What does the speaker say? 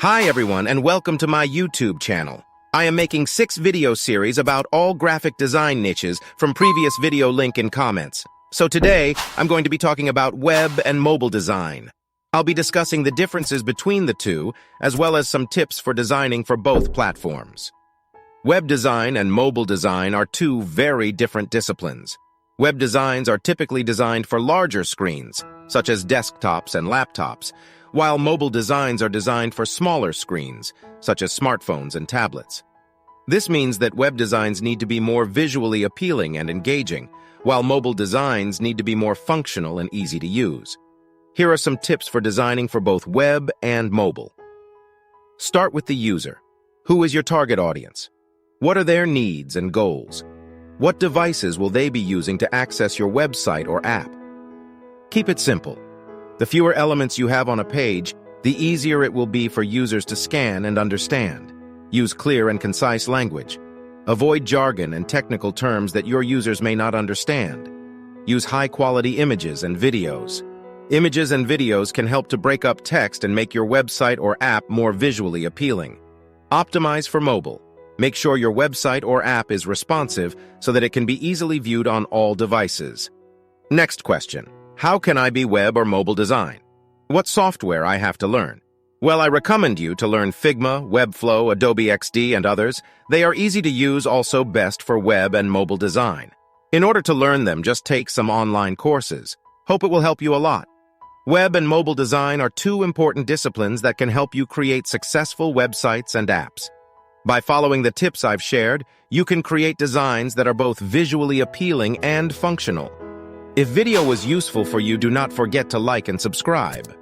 Hi everyone and welcome to my YouTube channel. I am making 6 video series about all graphic design niches from previous video link in comments. So today, I'm going to be talking about web and mobile design. I'll be discussing the differences between the two, as well as some tips for designing for both platforms. Web design and mobile design are two very different disciplines. Web designs are typically designed for larger screens, such as desktops and laptops, while mobile designs are designed for smaller screens, such as smartphones and tablets. This means that web designs need to be more visually appealing and engaging, while mobile designs need to be more functional and easy to use. Here are some tips for designing for both web and mobile. Start with the user. Who is your target audience? What are their needs and goals? What devices will they be using to access your website or app? Keep it simple. The fewer elements you have on a page, the easier it will be for users to scan and understand. Use clear and concise language. Avoid jargon and technical terms that your users may not understand. Use high-quality images and videos. Images and videos can help to break up text and make your website or app more visually appealing. Optimize for mobile. Make sure your website or app is responsive so that it can be easily viewed on all devices. Next question. How can I be web or mobile design? What software I have to learn? Well, I recommend you to learn Figma, Webflow, Adobe XD, and others. They are easy to use, also best for web and mobile design. In order to learn them, just take some online courses. Hope it will help you a lot. Web and mobile design are two important disciplines that can help you create successful websites and apps. By following the tips I've shared, you can create designs that are both visually appealing and functional. If video was useful for you, do not forget to like and subscribe.